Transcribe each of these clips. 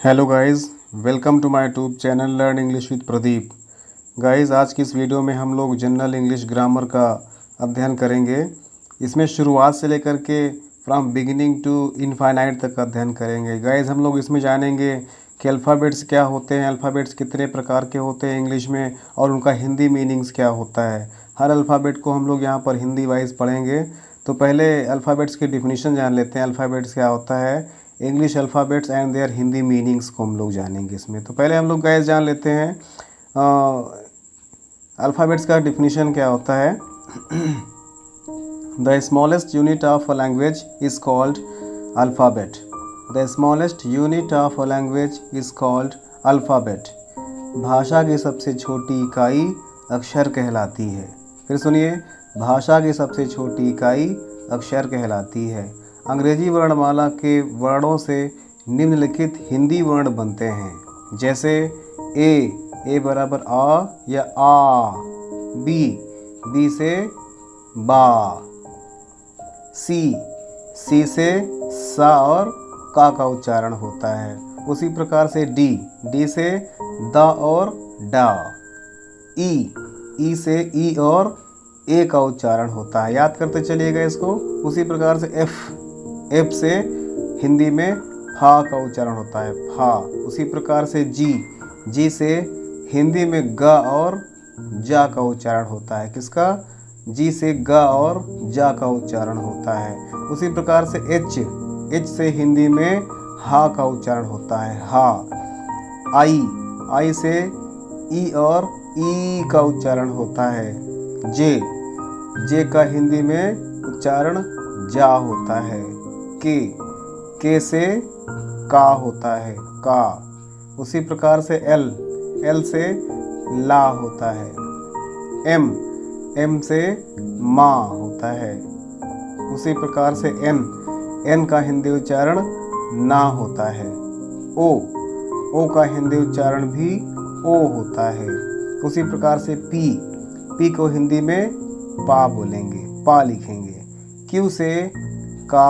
Hello guys, welcome to my YouTube channel learn English with Pradeep. Guys, आज की इस video में हम लोग जनरल इंग्लिश ग्रामर का अध्ययन करेंगे। इसमें शुरुआत से लेकर के फ्रॉम बिगिनिंग टू इनफाइनाइट तक का अध्ययन करेंगे। गाइस, हम लोग इसमें जानेंगे कि अल्फ़ाबेट्स क्या होते हैं, अल्फ़ाबेट्स कितने प्रकार के होते हैं इंग्लिश में, और उनका हिंदी मीनिंग्स क्या होता है। हर अल्फ़ाबेट को हम लोग यहाँ पर हिंदी वाइज पढ़ेंगे। तो पहले अल्फ़ाबेट्स की डिफिनीशन जान लेते हैं। अल्फ़ाबेट्स क्या होता है, English alphabets and their Hindi meanings को हम लोग जानेंगे इसमें। तो पहले हम लोग गाइस जान लेते हैं अल्फ़ाबेट्स का डिफिनीशन क्या होता है। The smallest unit of a language is called alphabet. The smallest unit of a language is called alphabet. भाषा की सबसे छोटी इकाई अक्षर कहलाती है। फिर सुनिए, भाषा की सबसे छोटी इकाई अक्षर कहलाती है। अंग्रेजी वर्णमाला के वर्णों से निम्नलिखित हिंदी वर्ण बनते हैं, जैसे ए बराबर आ या आ, बी से बा, सी से सा और का उच्चारण होता है। उसी प्रकार से डी से द और डा, ई से ई और ए का उच्चारण होता है। याद करते चलिएगा इसको। उसी प्रकार से एफ से हिंदी में फा का उच्चारण होता है, फा। उसी प्रकार से जी से हिंदी में ग और जा का उच्चारण होता है। किसका? जी से ग और जा का उच्चारण होता है। उसी प्रकार से एच से हिंदी में हा का उच्चारण होता है, हा। आई से ई और ई का उच्चारण होता है। जे का हिंदी में उच्चारण जा होता है। के से का होता है, का। उसी प्रकार से एल से ला होता है। एम से मा होता है। उसी प्रकार से एन का हिंदी उच्चारण ना होता है। ओ का हिंदी उच्चारण भी ओ होता है। उसी प्रकार से पी को हिंदी में पा बोलेंगे, पा लिखेंगे। क्यू से का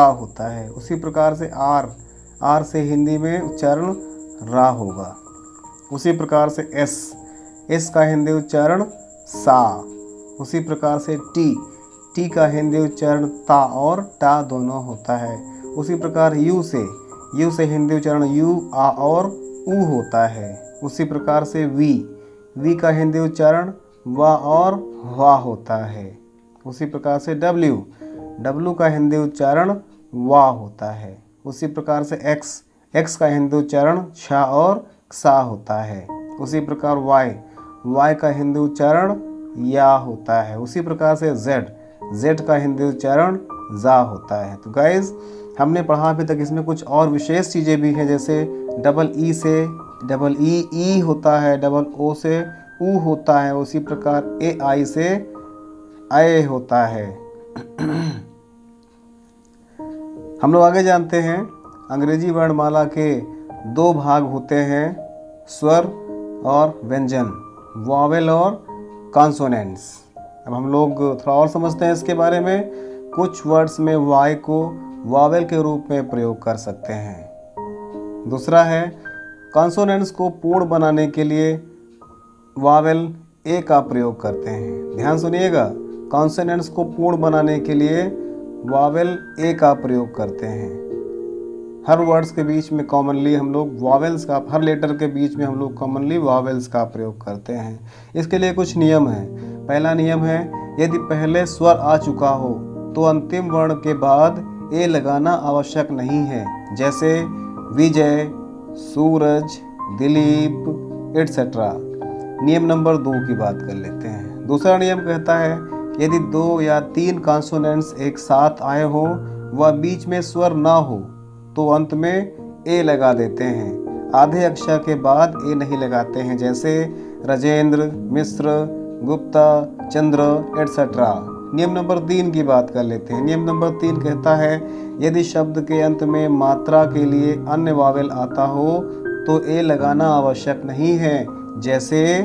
होता है। उसी प्रकार से आर से हिंदी में उच्चारण रा होगा। उसी प्रकार से एस का हिंदी उच्चारण सा। उसी प्रकार से टी का हिंदी उच्चारण ता और टा दोनों होता है। उसी प्रकार यू से हिंदी उच्चारण यू आ और ऊ होता है। उसी प्रकार से वी का हिंदी उच्चारण वा और वा होता है। उसी प्रकार से डब्लू का हिंदी उच्चारण वा होता है। उसी प्रकार से एक्स का हिंदी उच्चारण छा और सा होता है। उसी प्रकार वाई का हिंदी उच्चारण या होता है। उसी प्रकार से जेड का हिंदी उच्चारण जा होता है। तो गाइज, हमने पढ़ा अभी तक। इसमें कुछ और विशेष चीज़ें भी हैं, जैसे डबल ई से डबल ई होता है, डबल ओ से ऊ होता है। उसी प्रकार ए आई से आए होता है। हम लोग आगे जानते हैं, अंग्रेजी वर्णमाला के दो भाग होते हैं, स्वर और व्यंजन, वॉवेल और कॉन्सोनेंट्स। अब हम लोग थोड़ा और समझते हैं इसके बारे में। कुछ वर्ड्स में वाई को वॉवेल के रूप में प्रयोग कर सकते हैं। दूसरा है, कॉन्सोनेंट्स को पूर्ण बनाने के लिए वॉवेल ए का प्रयोग करते हैं। ध्यान सुनिएगा, कॉन्सोनेंट्स को पूर्ण बनाने के लिए वॉवेल ए का प्रयोग करते हैं। हर वर्ड्स के बीच में कॉमनली हम लोग वॉवेल्स का, हर लेटर के बीच में हम लोग कॉमनली वॉवेल्स का प्रयोग करते हैं। इसके लिए कुछ नियम है। पहला नियम है, यदि पहले स्वर आ चुका हो तो अंतिम वर्ण के बाद ए लगाना आवश्यक नहीं है, जैसे विजय, सूरज, दिलीप एटसेट्रा। नियम नंबर 2 की बात कर लेते हैं। दूसरा नियम कहता है, यदि 2 या 3 कॉन्सोनेंट्स एक साथ आए हो व बीच में स्वर ना हो तो अंत में ए लगा देते हैं। आधे अक्षर के बाद ए नहीं लगाते हैं, जैसे राजेंद्र, मिश्र, गुप्ता, चंद्र एटसेट्रा। नियम नंबर 3 की बात कर लेते हैं। नियम नंबर 3 कहता है, यदि शब्द के अंत में मात्रा के लिए अन्य वॉवेल आता हो तो ए लगाना आवश्यक नहीं है, जैसे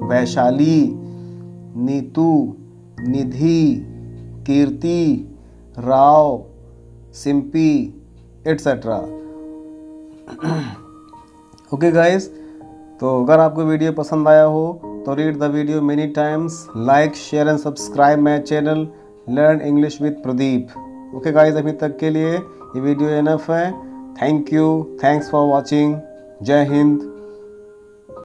Vaishali, Neetu, Nidhi, Kirti, Rao, Simpy etcetera. Okay guys, तो अगर आपको वीडियो पसंद आया हो तो read the video many times, like share and subscribe my channel learn English with Pradeep. Okay guys, अभी तक के लिए ये वीडियो इनफ है। Thank you, thanks for watching. जय हिंद,